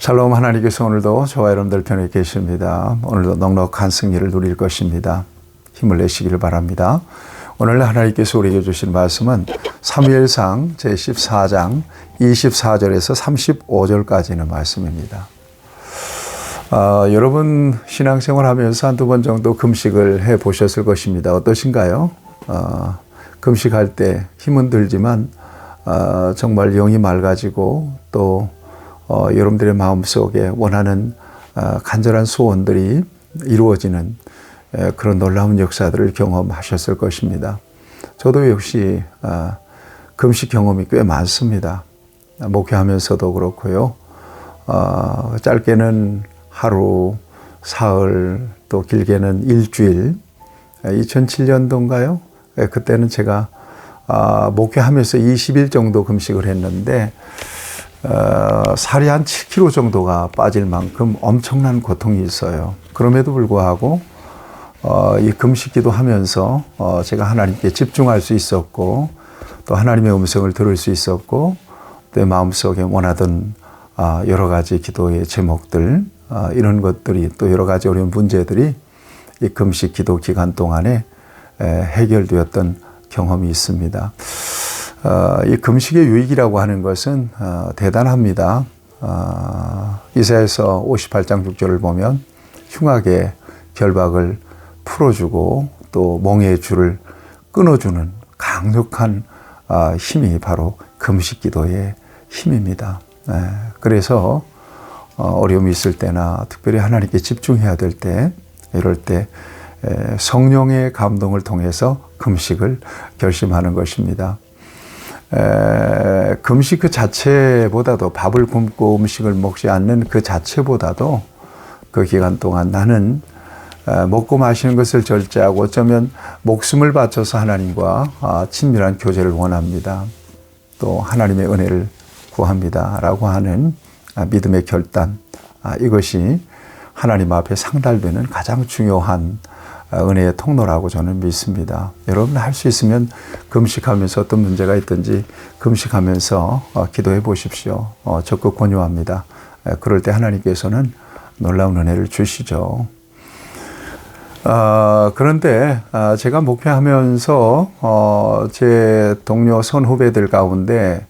샬롬. 하나님께서 오늘도 저와 여러분들 편에 계십니다. 오늘도 넉넉한 승리를 누릴 것입니다. 힘을 내시기를 바랍니다. 오늘 하나님께서 우리에게 주신 말씀은 사무엘상 제14장 24절에서 35절까지는 말씀입니다. 여러분 신앙생활 하면서 한두 번 정도 금식을 해 보셨을 것입니다. 어떠신가요? 금식할 때 힘은 들지만 정말 영이 맑아지고 또 여러분들의 마음속에 원하는 간절한 소원들이 이루어지는 그런 놀라운 역사들을 경험하셨을 것입니다. 저도 역시 금식 경험이 꽤 많습니다. 목회하면서도 그렇고요. 짧게는 하루, 사흘, 또 길게는 일주일. 2007년도인가요? 그때는 제가 목회하면서 20일 정도 금식을 했는데 살이 한 7kg 정도가 빠질 만큼 엄청난 고통이 있어요. 그럼에도 불구하고 이 금식기도 하면서 제가 하나님께 집중할 수 있었고 또 하나님의 음성을 들을 수 있었고 내 마음속에 원하던 여러 가지 기도의 제목들 이런 것들이 또 여러 가지 어려운 문제들이 이 금식 기도 기간 동안에 해결되었던 경험이 있습니다. 이 금식의 유익이라고 하는 것은 대단합니다. 이사야서 58장 6절을 보면 흉악의 결박을 풀어주고 또 멍에의 줄을 끊어주는 강력한 힘이 바로 금식 기도의 힘입니다. 그래서 어려움이 있을 때나 특별히 하나님께 집중해야 될 때 이럴 때 성령의 감동을 통해서 금식을 결심하는 것입니다. 금식 그 자체보다도 밥을 굶고 음식을 먹지 않는 그 자체보다도 그 기간 동안 나는 먹고 마시는 것을 절제하고 어쩌면 목숨을 바쳐서 하나님과 친밀한 교제를 원합니다. 또 하나님의 은혜를 구합니다. 라고 하는 믿음의 결단, 이것이 하나님 앞에 상달되는 가장 중요한 은혜의 통로라고 저는 믿습니다. 여러분 할 수 있으면 금식하면서 어떤 문제가 있든지 금식하면서 기도해 보십시오. 적극 권유합니다. 그럴 때 하나님께서는 놀라운 은혜를 주시죠. 그런데 제가 목회하면서 제 동료 선후배들 가운데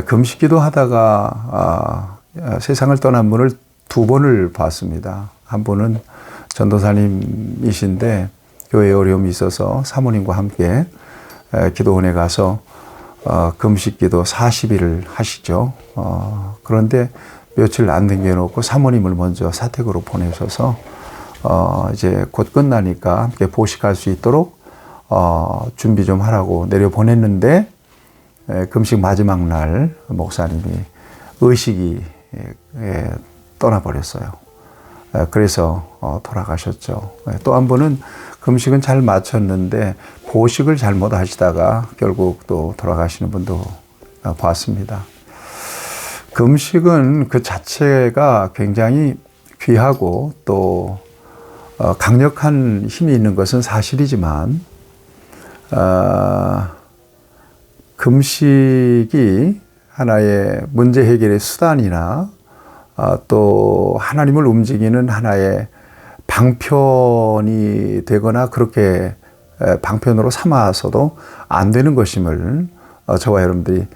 금식기도 하다가 세상을 떠난 분을 두 번을 봤습니다. 한 분은 전도사님이신데 교회에 어려움이 있어서 사모님과 함께 기도원에 가서 금식기도 40일을 하시죠. 그런데 며칠 안 남겨놓고 사모님을 먼저 사택으로 보내셔서 이제 곧 끝나니까 함께 보식할 수 있도록 준비 좀 하라고 내려보냈는데 금식 마지막 날 목사님이 의식이 떠나버렸어요. 그래서 돌아가셨죠. 또 한 분은 금식은 잘 마쳤는데 보식을 잘못 하시다가 결국 또 돌아가시는 분도 봤습니다. 금식은 그 자체가 굉장히 귀하고 또 강력한 힘이 있는 것은 사실이지만 금식이 하나의 문제 해결의 수단이나 또 하나님을 움직이는 하나의 방편이 되거나 그렇게 방편으로 삼아서도 안 되는 것임을 저와 여러분들이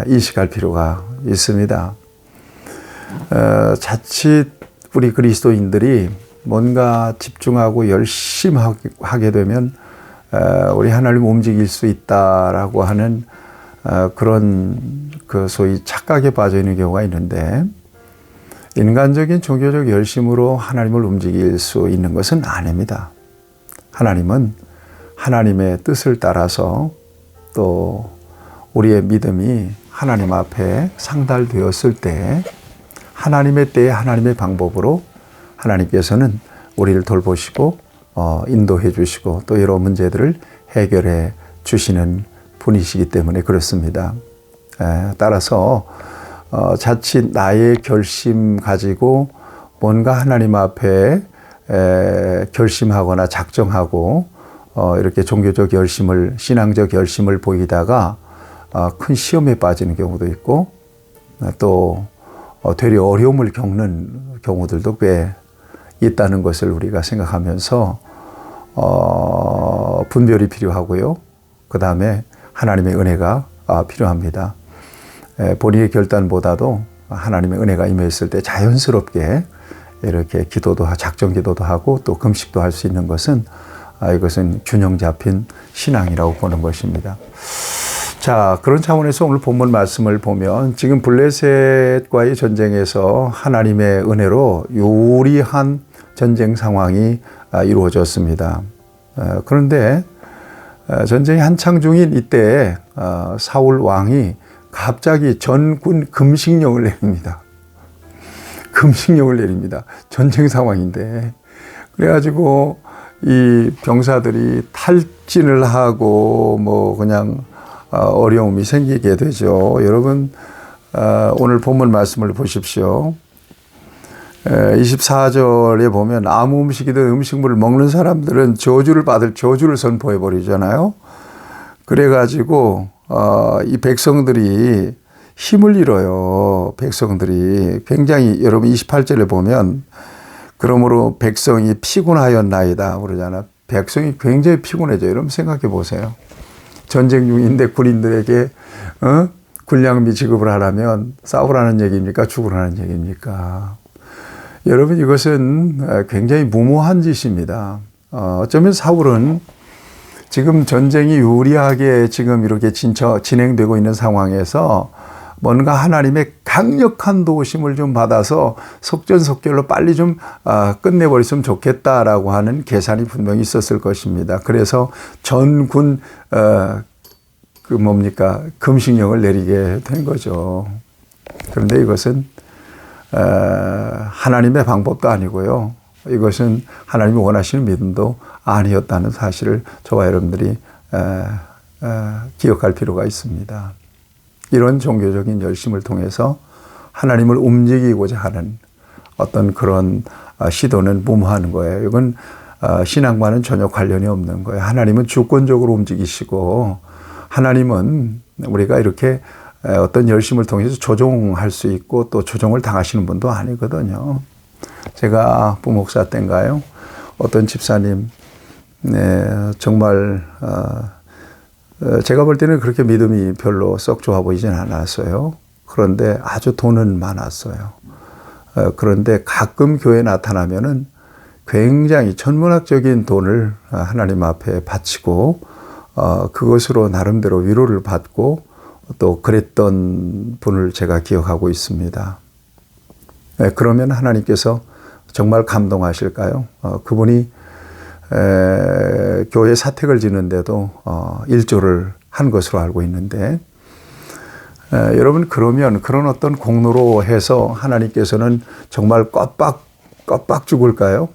인식할 필요가 있습니다. 자칫 우리 그리스도인들이 뭔가 집중하고 열심히 하게 되면 우리 하나님 움직일 수 있다라고 하는 그런 그 소위 착각에 빠져 있는 경우가 있는데 인간적인 종교적 열심으로 하나님을 움직일 수 있는 것은 아닙니다. 하나님은 하나님의 뜻을 따라서 또 우리의 믿음이 하나님 앞에 상달되었을 때 하나님의 때에 하나님의 방법으로 하나님께서는 우리를 돌보시고 인도해 주시고 또 여러 문제들을 해결해 주시는 분이시기 때문에 그렇습니다. 따라서 자칫 나의 결심 가지고 뭔가 하나님 앞에 결심하거나 작정하고 이렇게 종교적 열심을, 신앙적 열심을 보이다가 큰 시험에 빠지는 경우도 있고 또 되려 어려움을 겪는 경우들도 꽤 있다는 것을 우리가 생각하면서 분별이 필요하고요. 그 다음에 하나님의 은혜가 필요합니다. 본인의 결단보다도 하나님의 은혜가 임했을 때 자연스럽게 이렇게 기도도 작정 기도도 하고 또 금식도 할 수 있는 것은 이것은 균형 잡힌 신앙이라고 보는 것입니다. 자, 그런 차원에서 오늘 본문 말씀을 보면 지금 블레셋과의 전쟁에서 하나님의 은혜로 요리한 전쟁 상황이 이루어졌습니다. 그런데 전쟁이 한창 중인 이때 사울 왕이 갑자기 전군 금식령을 내립니다. 금식령을 내립니다. 전쟁 상황인데. 그래가지고 이 병사들이 탈진을 하고 뭐 그냥 어려움이 생기게 되죠. 여러분 오늘 본문 말씀을 보십시오. 24절에 보면 아무 음식이든 음식물을 먹는 사람들은 저주를 받을 저주를 선포해 버리잖아요. 그래가지고 이 백성들이 힘을 잃어요. 백성들이 굉장히 여러분 28절에 보면 그러므로 백성이 피곤하였나이다 그러잖아. 백성이 굉장히 피곤해져요. 여러분 생각해 보세요. 전쟁 중인데 군인들에게 군량미 지급을 하려면 싸우라는 얘기입니까? 죽으라는 얘기입니까? 여러분 이것은 굉장히 무모한 짓입니다. 어쩌면 사울은 지금 전쟁이 유리하게 지금 이렇게 진행되고 있는 상황에서 뭔가 하나님의 강력한 도우심을 좀 받아서 속전속결로 빨리 좀 끝내버렸으면 좋겠다라고 하는 계산이 분명히 있었을 것입니다. 그래서 전군 금식령을 내리게 된 거죠. 그런데 이것은 하나님의 방법도 아니고요. 이것은 하나님이 원하시는 믿음도 아니었다는 사실을 저와 여러분들이 기억할 필요가 있습니다. 이런 종교적인 열심을 통해서 하나님을 움직이고자 하는 어떤 그런 시도는 무모한 거예요. 이건 신앙과는 전혀 관련이 없는 거예요. 하나님은 주권적으로 움직이시고 하나님은 우리가 이렇게 어떤 열심을 통해서 조종할 수 있고 또 조종을 당하시는 분도 아니거든요. 제가 부목사 때인가요? 어떤 집사님, 정말 제가 볼 때는 그렇게 믿음이 별로 썩 좋아 보이진 않았어요. 그런데 아주 돈은 많았어요. 그런데 가끔 교회에 나타나면은 굉장히 천문학적인 돈을 하나님 앞에 바치고 그것으로 나름대로 위로를 받고 또 그랬던 분을 제가 기억하고 있습니다. 그러면 하나님께서 정말 감동하실까요? 그분이 교회 사택을 짓는데도 일조를 한 것으로 알고 있는데 여러분 그러면 그런 어떤 공로로 해서 하나님께서는 정말 껍박 죽을까요?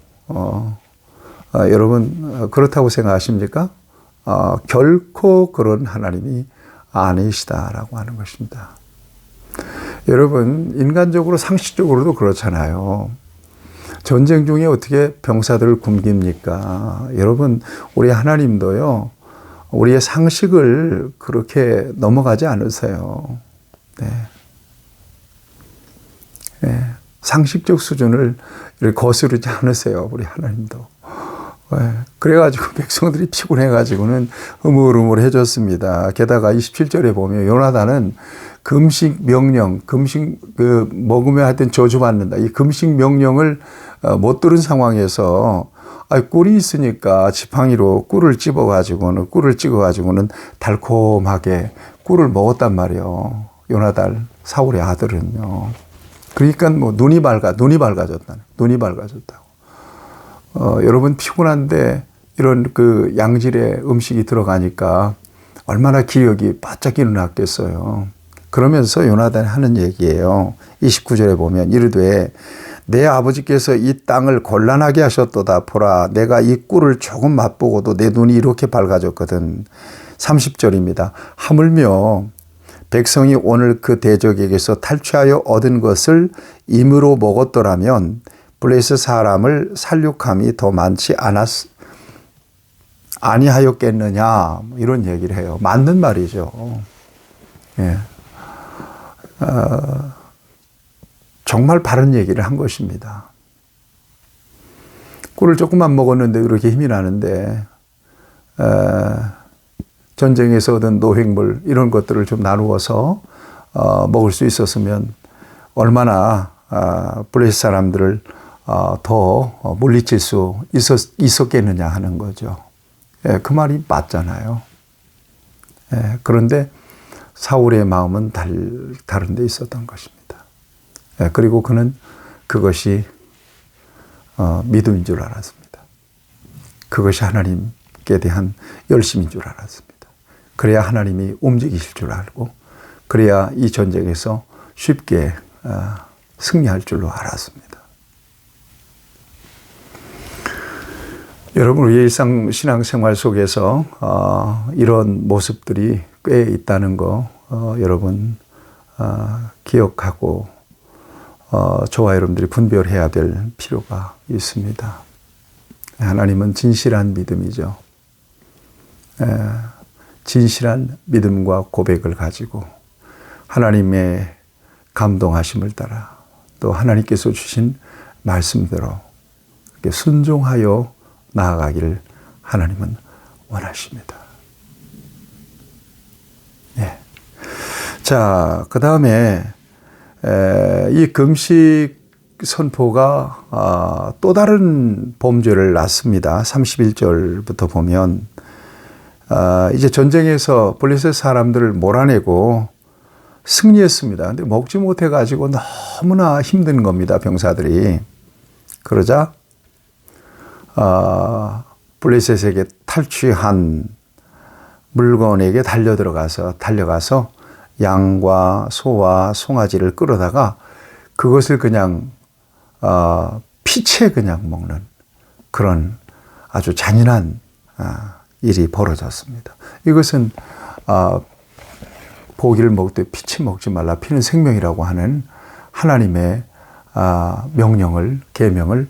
여러분 그렇다고 생각하십니까? 결코 그런 하나님이 아니시다라고 하는 것입니다. 여러분 인간적으로 상식적으로도 그렇잖아요. 전쟁 중에 어떻게 병사들을 굶깁니까? 여러분 우리 하나님도요. 우리의 상식을 그렇게 넘어가지 않으세요. 네. 상식적 수준을 거스르지 않으세요. 우리 하나님도. 그래가지고 백성들이 피곤해가지고는 흐물흐물해졌습니다. 게다가 27절에 보면 요나단은 금식 명령, 먹으면 하여튼 저주받는다. 이 금식 명령을 못 들은 상황에서 꿀이 있으니까 지팡이로 꿀을 찍어가지고는 달콤하게 꿀을 먹었단 말이에요. 요나단 사울의 아들은요. 그러니까 뭐 눈이 밝아졌다고. 여러분 피곤한데 이런 그 양질의 음식이 들어가니까 얼마나 기력이 바짝 일어났겠어요. 그러면서 요나단이 하는 얘기예요. 29절에 보면 이르되 내 아버지께서 이 땅을 곤란하게 하셨도다. 보라 내가 이 꿀을 조금 맛보고도 내 눈이 이렇게 밝아졌거든. 30절입니다. 하물며 백성이 오늘 그 대적에게서 탈취하여 얻은 것을 임으로 먹었더라면 블레셋 사람을 살육함이 더 많지 아니하였겠느냐 이런 얘기를 해요. 맞는 말이죠. 예. 정말 바른 얘기를 한 것입니다. 꿀을 조금만 먹었는데 이렇게 힘이 나는데 전쟁에서 얻은 노획물 이런 것들을 좀 나누어서 먹을 수 있었으면 얼마나 블레셋 사람들을 더 물리칠 수 있었겠느냐 하는 거죠. 그 말이 맞잖아요. 그런데 사울의 마음은 다른 데 있었던 것입니다. 그리고 그는 그것이 믿음인 줄 알았습니다. 그것이 하나님께 대한 열심인 줄 알았습니다. 그래야 하나님이 움직이실 줄 알고 그래야 이 전쟁에서 쉽게 승리할 줄로 알았습니다. 여러분, 우리의 일상 신앙생활 속에서 이런 모습들이 꽤 있다는 거 여러분 기억하고 저와 여러분들이 분별해야 될 필요가 있습니다. 하나님은 진실한 믿음이죠. 진실한 믿음과 고백을 가지고 하나님의 감동하심을 따라 또 하나님께서 주신 말씀대로 순종하여 나아가기를 하나님은 원하십니다. 자, 그 다음에 이 금식 선포가 또 다른 범죄를 낳습니다. 31절부터 보면 이제 전쟁에서 블레셋 사람들을 몰아내고 승리했습니다. 근데 먹지 못해가지고 너무나 힘든 겁니다. 병사들이. 그러자 블레셋에게 탈취한 물건에게 달려가서 양과 소와 송아지를 끌어다가 그것을 그냥 피채 그냥 먹는 그런 아주 잔인한 일이 벌어졌습니다. 이것은 고기를 먹을 때 피채 먹지 말라, 피는 생명이라고 하는 하나님의 계명을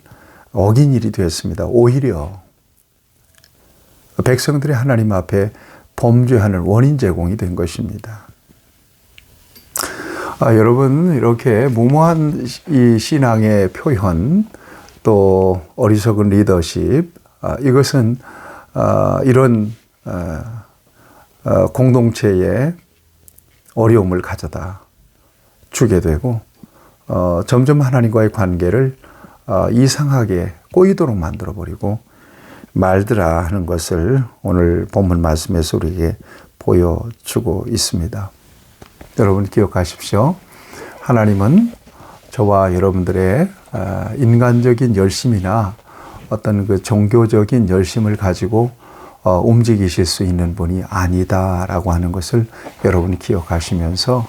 어긴 일이 되었습니다. 오히려 백성들이 하나님 앞에 범죄하는 원인 제공이 된 것입니다. 여러분, 이렇게 무모한 이 신앙의 표현, 또 어리석은 리더십, 이것은 이런 공동체에 어려움을 가져다 주게 되고 점점 하나님과의 관계를 이상하게 꼬이도록 만들어버리고 말더라 하는 것을 오늘 본문 말씀에서 우리에게 보여주고 있습니다. 여러분 기억하십시오. 하나님은 저와 여러분들의 인간적인 열심이나 어떤 그 종교적인 열심을 가지고 움직이실 수 있는 분이 아니다라고 하는 것을 여러분이 기억하시면서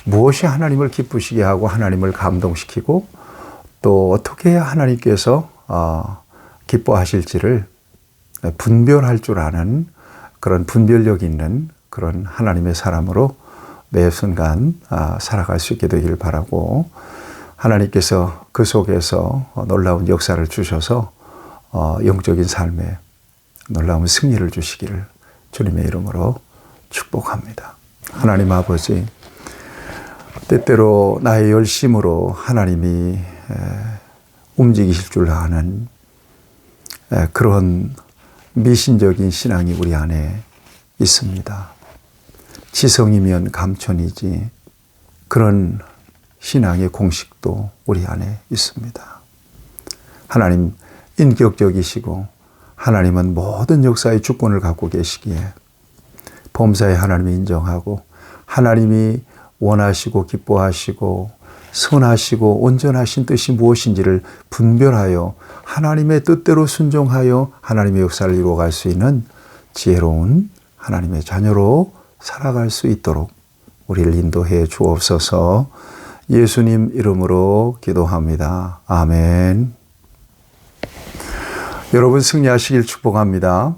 무엇이 하나님을 기쁘시게 하고 하나님을 감동시키고 또 어떻게 해야 하나님께서 기뻐하실지를 분별할 줄 아는 그런 분별력 있는 그런 하나님의 사람으로 매 순간 살아갈 수 있게 되길 바라고 하나님께서 그 속에서 놀라운 역사를 주셔서 영적인 삶에 놀라운 승리를 주시기를 주님의 이름으로 축복합니다. 하나님 아버지, 때때로 나의 열심으로 하나님이 움직이실 줄 아는 그런 미신적인 신앙이 우리 안에 있습니다. 지성이면 감천이지 그런 신앙의 공식도 우리 안에 있습니다. 하나님 인격적이시고 하나님은 모든 역사의 주권을 갖고 계시기에 범사에 하나님이 인정하고 하나님이 원하시고 기뻐하시고 선하시고 온전하신 뜻이 무엇인지를 분별하여 하나님의 뜻대로 순종하여 하나님의 역사를 이루어갈 수 있는 지혜로운 하나님의 자녀로 살아갈 수 있도록 우리를 인도해 주옵소서. 예수님 이름으로 기도합니다. 아멘. 여러분 승리하시길 축복합니다.